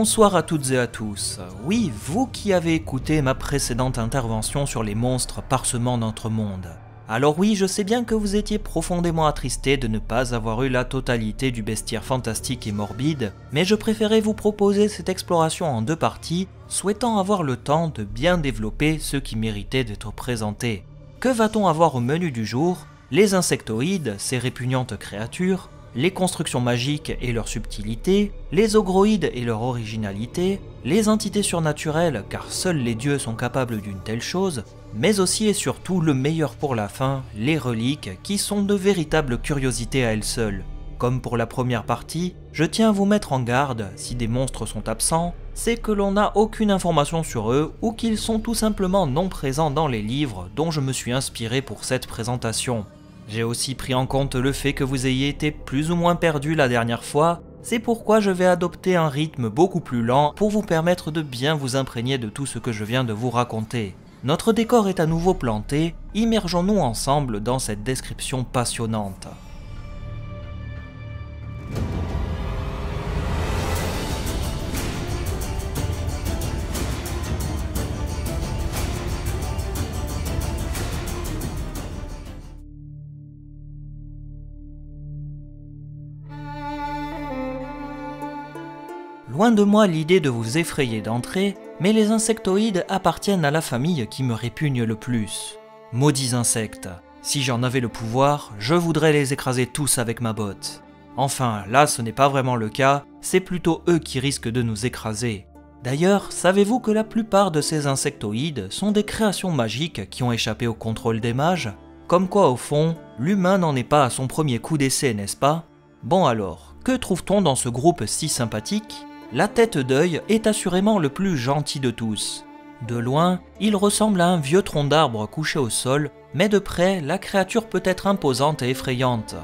Bonsoir à toutes et à tous. Oui, vous qui avez écouté ma précédente intervention sur les monstres parsemant notre monde. Alors oui, je sais bien que vous étiez profondément attristés de ne pas avoir eu la totalité du bestiaire fantastique et morbide, mais je préférais vous proposer cette exploration en deux parties, souhaitant avoir le temps de bien développer ce qui méritait d'être présenté. Que va-t-on avoir au menu du jour? Les insectoïdes, ces répugnantes créatures, les constructions magiques et leur subtilité, les ogroïdes et leur originalité, les entités surnaturelles car seuls les dieux sont capables d'une telle chose, mais aussi et surtout le meilleur pour la fin, les reliques qui sont de véritables curiosités à elles seules. Comme pour la première partie, je tiens à vous mettre en garde, si des monstres sont absents, c'est que l'on n'a aucune information sur eux ou qu'ils sont tout simplement non présents dans les livres dont je me suis inspiré pour cette présentation. J'ai aussi pris en compte le fait que vous ayez été plus ou moins perdu la dernière fois, c'est pourquoi je vais adopter un rythme beaucoup plus lent pour vous permettre de bien vous imprégner de tout ce que je viens de vous raconter. Notre décor est à nouveau planté, immergeons-nous ensemble dans cette description passionnante. Loin de moi l'idée de vous effrayer d'entrée, mais les insectoïdes appartiennent à la famille qui me répugne le plus. Maudits insectes, si j'en avais le pouvoir, je voudrais les écraser tous avec ma botte. Enfin, là ce n'est pas vraiment le cas, c'est plutôt eux qui risquent de nous écraser. D'ailleurs, savez-vous que la plupart de ces insectoïdes sont des créations magiques qui ont échappé au contrôle des mages? Comme quoi au fond, l'humain n'en est pas à son premier coup d'essai, n'est-ce pas? Bon alors, que trouve-t-on dans ce groupe si sympathique? La tête d'œil est assurément le plus gentil de tous. De loin, il ressemble à un vieux tronc d'arbre couché au sol, mais de près, la créature peut être imposante et effrayante.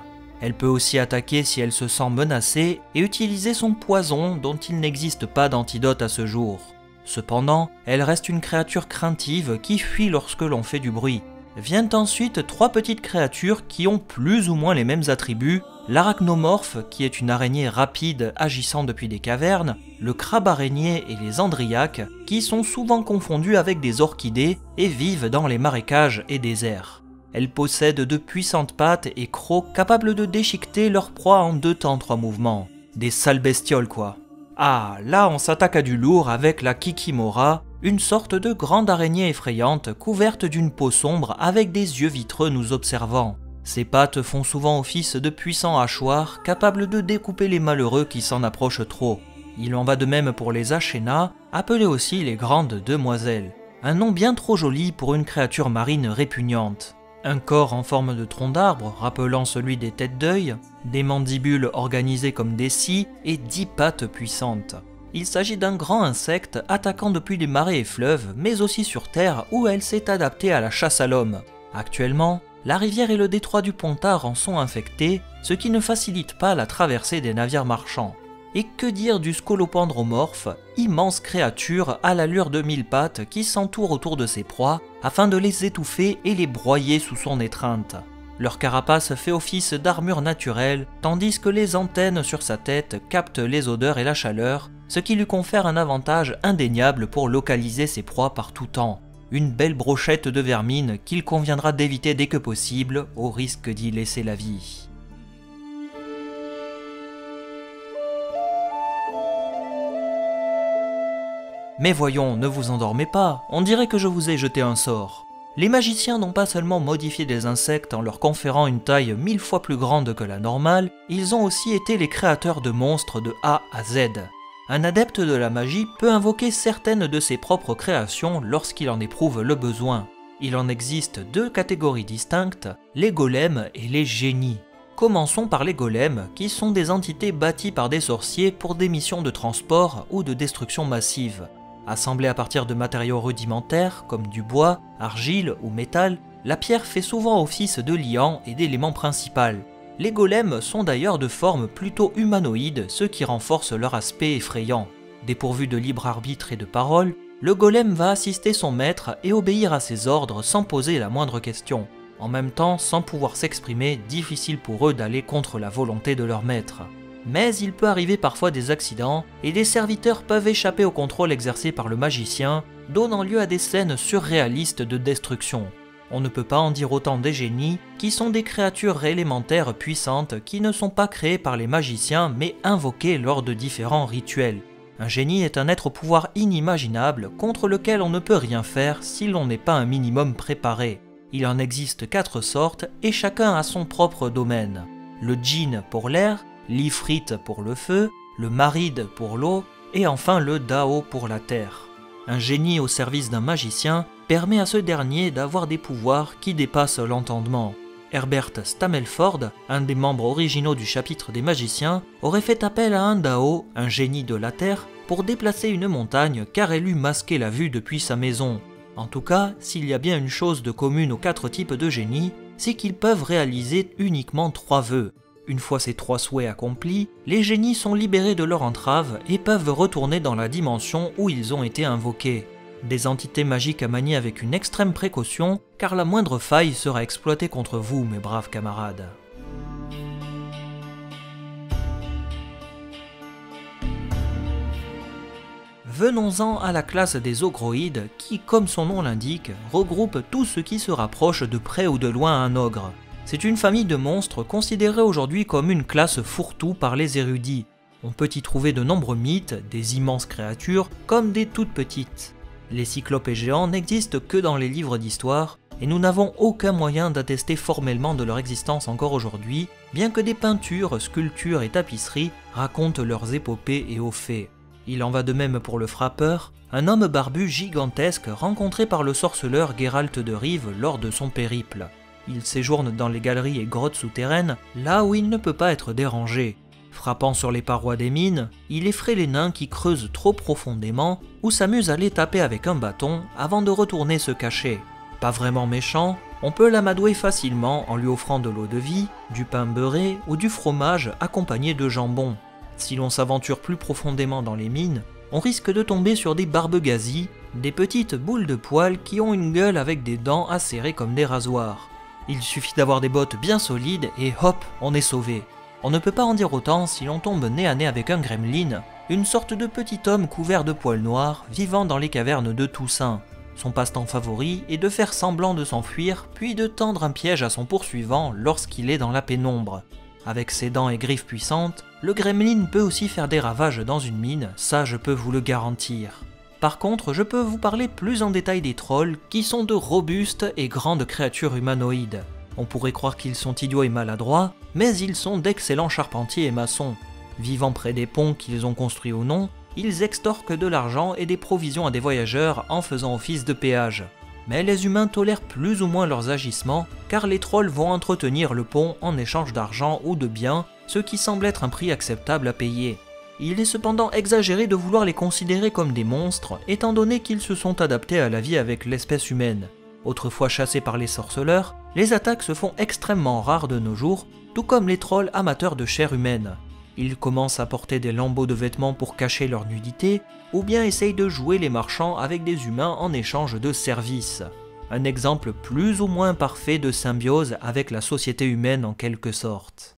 Elle peut aussi attaquer si elle se sent menacée et utiliser son poison dont il n'existe pas d'antidote à ce jour. Cependant, elle reste une créature craintive qui fuit lorsque l'on fait du bruit. Viennent ensuite trois petites créatures qui ont plus ou moins les mêmes attributs, l'arachnomorphe qui est une araignée rapide agissant depuis des cavernes, le crabe araignée et les andriaques qui sont souvent confondus avec des orchidées et vivent dans les marécages et déserts. Elles possèdent de puissantes pattes et crocs capables de déchiqueter leur proie en 2 temps 3 mouvements. Des sales bestioles quoi. Ah, là on s'attaque à du lourd avec la Kikimora, une sorte de grande araignée effrayante couverte d'une peau sombre avec des yeux vitreux nous observant. Ses pattes font souvent office de puissants hachoirs capables de découper les malheureux qui s'en approchent trop. Il en va de même pour les Achénas, appelées aussi les grandes demoiselles. Un nom bien trop joli pour une créature marine répugnante. Un corps en forme de tronc d'arbre rappelant celui des têtes d'œil, des mandibules organisées comme des scies et 10 pattes puissantes. Il s'agit d'un grand insecte attaquant depuis les marais et fleuves, mais aussi sur terre où elle s'est adaptée à la chasse à l'homme. Actuellement, la rivière et le détroit du Pontard en sont infectés, ce qui ne facilite pas la traversée des navires marchands. Et que dire du scolopendromorphe, immense créature à l'allure de 1000 pattes qui s'entoure autour de ses proies afin de les étouffer et les broyer sous son étreinte. Leur carapace fait office d'armure naturelle, tandis que les antennes sur sa tête captent les odeurs et la chaleur, ce qui lui confère un avantage indéniable pour localiser ses proies par tout temps. Une belle brochette de vermine qu'il conviendra d'éviter dès que possible, au risque d'y laisser la vie. Mais voyons, ne vous endormez pas, on dirait que je vous ai jeté un sort. Les magiciens n'ont pas seulement modifié des insectes en leur conférant une taille 1000 fois plus grande que la normale, ils ont aussi été les créateurs de monstres de A à Z. Un adepte de la magie peut invoquer certaines de ses propres créations lorsqu'il en éprouve le besoin. Il en existe 2 catégories distinctes, les golems et les génies. Commençons par les golems, qui sont des entités bâties par des sorciers pour des missions de transport ou de destruction massive. Assemblée à partir de matériaux rudimentaires comme du bois, argile ou métal, la pierre fait souvent office de liant et d'élément principal. Les golems sont d'ailleurs de forme plutôt humanoïde, ce qui renforce leur aspect effrayant. Dépourvu de libre arbitre et de parole, le golem va assister son maître et obéir à ses ordres sans poser la moindre question. En même temps, sans pouvoir s'exprimer, difficile pour eux d'aller contre la volonté de leur maître. mais il peut arriver parfois des accidents et des serviteurs peuvent échapper au contrôle exercé par le magicien, donnant lieu à des scènes surréalistes de destruction. On ne peut pas en dire autant des génies, qui sont des créatures élémentaires puissantes qui ne sont pas créées par les magiciens mais invoquées lors de différents rituels. Un génie est un être au pouvoir inimaginable contre lequel on ne peut rien faire si l'on n'est pas un minimum préparé. Il en existe 4 sortes et chacun a son propre domaine. Le djinn pour l'air, l'ifrit pour le feu, le marid pour l'eau et enfin le dao pour la terre. Un génie au service d'un magicien permet à ce dernier d'avoir des pouvoirs qui dépassent l'entendement. Herbert Stammelford, un des membres originaux du chapitre des magiciens, aurait fait appel à un dao, un génie de la terre, pour déplacer une montagne car elle eût masqué la vue depuis sa maison. En tout cas, s'il y a bien une chose de commune aux 4 types de génies, c'est qu'ils peuvent réaliser uniquement 3 vœux. Une fois ces 3 souhaits accomplis, les génies sont libérés de leur entrave et peuvent retourner dans la dimension où ils ont été invoqués. Des entités magiques à manier avec une extrême précaution, car la moindre faille sera exploitée contre vous, mes braves camarades. Venons-en à la classe des ogroïdes qui, comme son nom l'indique, regroupe tout ce qui se rapproche de près ou de loin un ogre. C'est une famille de monstres considérée aujourd'hui comme une classe fourre-tout par les érudits. On peut y trouver de nombreux mythes, des immenses créatures comme des toutes petites. Les cyclopes géants n'existent que dans les livres d'histoire, et nous n'avons aucun moyen d'attester formellement de leur existence encore aujourd'hui, bien que des peintures, sculptures et tapisseries racontent leurs épopées et hauts faits. Il en va de même pour le frappeur, un homme barbu gigantesque rencontré par le sorceleur Geralt de Rive lors de son périple. Il séjourne dans les galeries et grottes souterraines, là où il ne peut pas être dérangé. Frappant sur les parois des mines, il effraie les nains qui creusent trop profondément ou s'amusent à les taper avec un bâton avant de retourner se cacher. Pas vraiment méchant, on peut l'amadouer facilement en lui offrant de l'eau de vie, du pain beurré ou du fromage accompagné de jambon. Si l'on s'aventure plus profondément dans les mines, on risque de tomber sur des barbegazis, des petites boules de poils qui ont une gueule avec des dents acérées comme des rasoirs. Il suffit d'avoir des bottes bien solides et hop, on est sauvé. On ne peut pas en dire autant si l'on tombe nez à nez avec un gremlin, une sorte de petit homme couvert de poils noirs vivant dans les cavernes de Toussaint. Son passe-temps favori est de faire semblant de s'enfuir puis de tendre un piège à son poursuivant lorsqu'il est dans la pénombre. Avec ses dents et griffes puissantes, le gremlin peut aussi faire des ravages dans une mine, ça je peux vous le garantir. Par contre, je peux vous parler plus en détail des trolls qui sont de robustes et grandes créatures humanoïdes. On pourrait croire qu'ils sont idiots et maladroits, mais ils sont d'excellents charpentiers et maçons. Vivant près des ponts qu'ils ont construits ou non, ils extorquent de l'argent et des provisions à des voyageurs en faisant office de péage. Mais les humains tolèrent plus ou moins leurs agissements, car les trolls vont entretenir le pont en échange d'argent ou de biens, ce qui semble être un prix acceptable à payer. Il est cependant exagéré de vouloir les considérer comme des monstres, étant donné qu'ils se sont adaptés à la vie avec l'espèce humaine. Autrefois chassés par les sorceleurs, les attaques se font extrêmement rares de nos jours, tout comme les trolls amateurs de chair humaine. Ils commencent à porter des lambeaux de vêtements pour cacher leur nudité, ou bien essayent de jouer les marchands avec des humains en échange de services. Un exemple plus ou moins parfait de symbiose avec la société humaine en quelque sorte.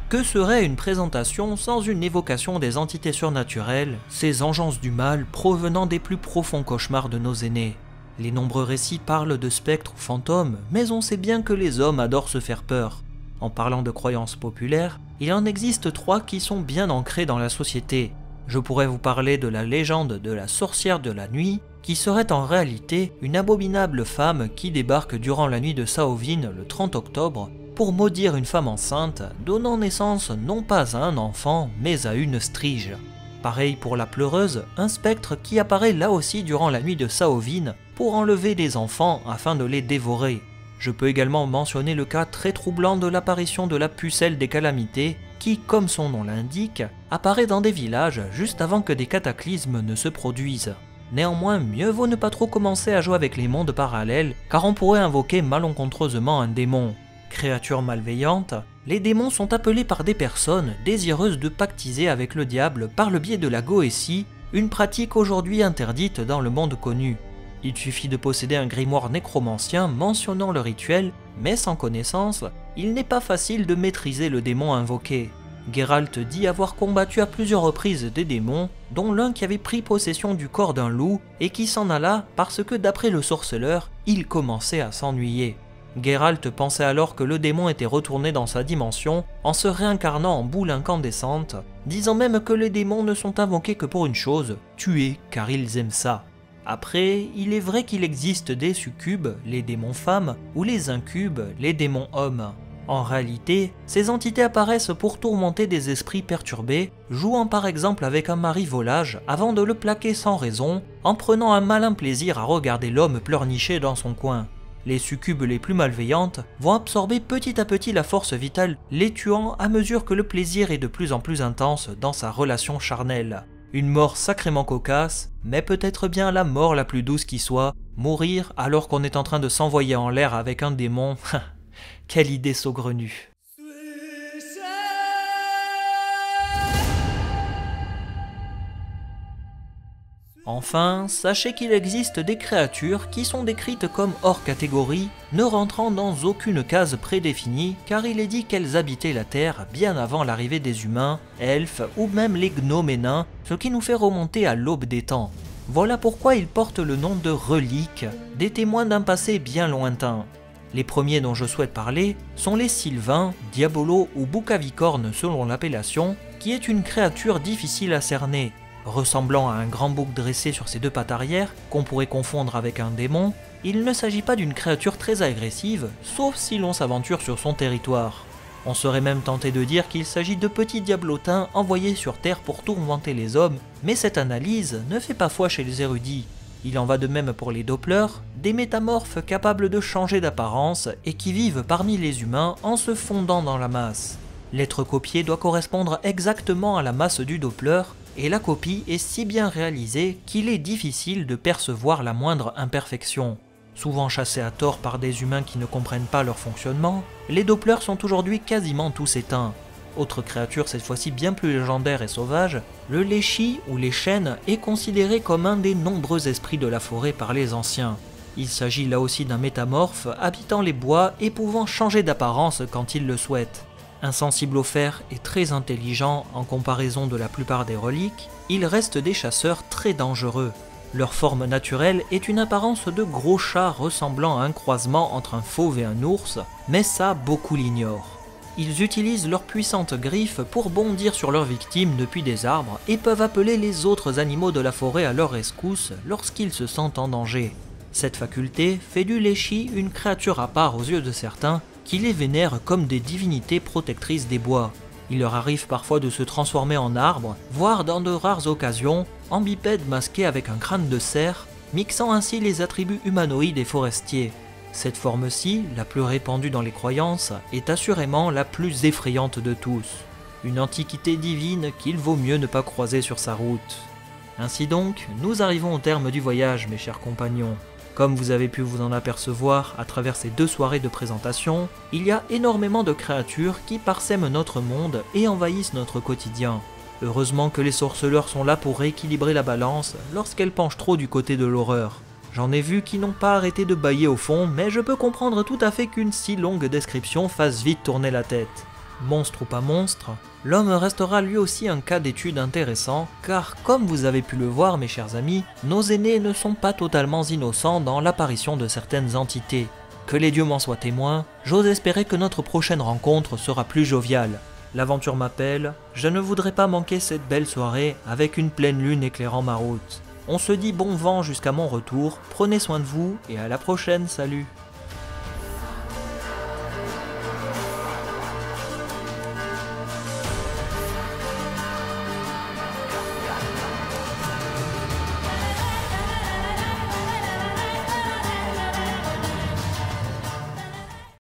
Que serait une présentation sans une évocation des entités surnaturelles, ces engences du mal provenant des plus profonds cauchemars de nos aînés? Les nombreux récits parlent de spectres ou fantômes, mais on sait bien que les hommes adorent se faire peur. En parlant de croyances populaires, il en existe 3 qui sont bien ancrées dans la société. Je pourrais vous parler de la légende de la sorcière de la nuit, qui serait en réalité une abominable femme qui débarque durant la nuit de Samhain le 30 octobre pour maudire une femme enceinte, donnant naissance non pas à un enfant, mais à une strige. Pareil pour la pleureuse, un spectre qui apparaît là aussi durant la nuit de Samhain pour enlever des enfants afin de les dévorer. Je peux également mentionner le cas très troublant de l'apparition de la pucelle des calamités, qui, comme son nom l'indique, apparaît dans des villages juste avant que des cataclysmes ne se produisent. Néanmoins, mieux vaut ne pas trop commencer à jouer avec les mondes parallèles, car on pourrait invoquer malencontreusement un démon. Créatures malveillantes, les démons sont appelés par des personnes désireuses de pactiser avec le diable par le biais de la goétie, une pratique aujourd'hui interdite dans le monde connu. Il suffit de posséder un grimoire nécromancien mentionnant le rituel, mais sans connaissance, il n'est pas facile de maîtriser le démon invoqué. Geralt dit avoir combattu à plusieurs reprises des démons, dont l'un qui avait pris possession du corps d'un loup et qui s'en alla parce que d'après le sorceleur, il commençait à s'ennuyer. Geralt pensait alors que le démon était retourné dans sa dimension en se réincarnant en boule incandescente, disant même que les démons ne sont invoqués que pour une chose, tuer car ils aiment ça. Après, il est vrai qu'il existe des succubes, les démons femmes, ou les incubes, les démons hommes. En réalité, ces entités apparaissent pour tourmenter des esprits perturbés, jouant par exemple avec un mari volage avant de le plaquer sans raison, en prenant un malin plaisir à regarder l'homme pleurnicher dans son coin. Les succubes les plus malveillantes vont absorber petit à petit la force vitale, les tuant à mesure que le plaisir est de plus en plus intense dans sa relation charnelle. Une mort sacrément cocasse, mais peut-être bien la mort la plus douce qui soit, mourir alors qu'on est en train de s'envoyer en l'air avec un démon. Quelle idée saugrenue. Enfin, sachez qu'il existe des créatures qui sont décrites comme hors catégorie, ne rentrant dans aucune case prédéfinie, car il est dit qu'elles habitaient la Terre bien avant l'arrivée des humains, elfes ou même les gnomes et nains, ce qui nous fait remonter à l'aube des temps. Voilà pourquoi ils portent le nom de reliques, des témoins d'un passé bien lointain. Les premiers dont je souhaite parler sont les Sylvains, Diabolos ou Boucavicornes selon l'appellation, qui est une créature difficile à cerner. Ressemblant à un grand bouc dressé sur ses deux pattes arrière, qu'on pourrait confondre avec un démon, il ne s'agit pas d'une créature très agressive, sauf si l'on s'aventure sur son territoire. On serait même tenté de dire qu'il s'agit de petits diablotins envoyés sur Terre pour tourmenter les hommes, mais cette analyse ne fait pas foi chez les érudits. Il en va de même pour les Dopplers, des métamorphes capables de changer d'apparence et qui vivent parmi les humains en se fondant dans la masse. L'être copié doit correspondre exactement à la masse du Doppler, et la copie est si bien réalisée qu'il est difficile de percevoir la moindre imperfection. Souvent chassés à tort par des humains qui ne comprennent pas leur fonctionnement, les Dopplers sont aujourd'hui quasiment tous éteints. Autre créature cette fois-ci bien plus légendaire et sauvage, le Leshy ou les chênes est considéré comme un des nombreux esprits de la forêt par les anciens. Il s'agit là aussi d'un métamorphe habitant les bois et pouvant changer d'apparence quand il le souhaite. Insensible au fer et très intelligent en comparaison de la plupart des reliques, ils restent des chasseurs très dangereux. Leur forme naturelle est une apparence de gros chat ressemblant à un croisement entre un fauve et un ours, mais ça beaucoup l'ignorent. Ils utilisent leurs puissantes griffes pour bondir sur leurs victimes depuis des arbres et peuvent appeler les autres animaux de la forêt à leur rescousse lorsqu'ils se sentent en danger. Cette faculté fait du Leshy une créature à part aux yeux de certains, qui les vénèrent comme des divinités protectrices des bois. Il leur arrive parfois de se transformer en arbre, voire dans de rares occasions, en bipède masqué avec un crâne de cerf, mixant ainsi les attributs humanoïdes et forestiers. Cette forme-ci, la plus répandue dans les croyances, est assurément la plus effrayante de tous. Une antiquité divine qu'il vaut mieux ne pas croiser sur sa route. Ainsi donc, nous arrivons au terme du voyage, mes chers compagnons. Comme vous avez pu vous en apercevoir à travers ces 2 soirées de présentation, il y a énormément de créatures qui parsèment notre monde et envahissent notre quotidien. Heureusement que les sorceleurs sont là pour rééquilibrer la balance lorsqu'elle penche trop du côté de l'horreur. J'en ai vu qui n'ont pas arrêté de bâiller au fond, mais je peux comprendre tout à fait qu'une si longue description fasse vite tourner la tête. Monstre ou pas monstre, l'homme restera lui aussi un cas d'étude intéressant, car comme vous avez pu le voir mes chers amis, nos aînés ne sont pas totalement innocents dans l'apparition de certaines entités. Que les dieux m'en soient témoins, j'ose espérer que notre prochaine rencontre sera plus joviale. L'aventure m'appelle, je ne voudrais pas manquer cette belle soirée avec une pleine lune éclairant ma route. On se dit bon vent jusqu'à mon retour, prenez soin de vous et à la prochaine, salut!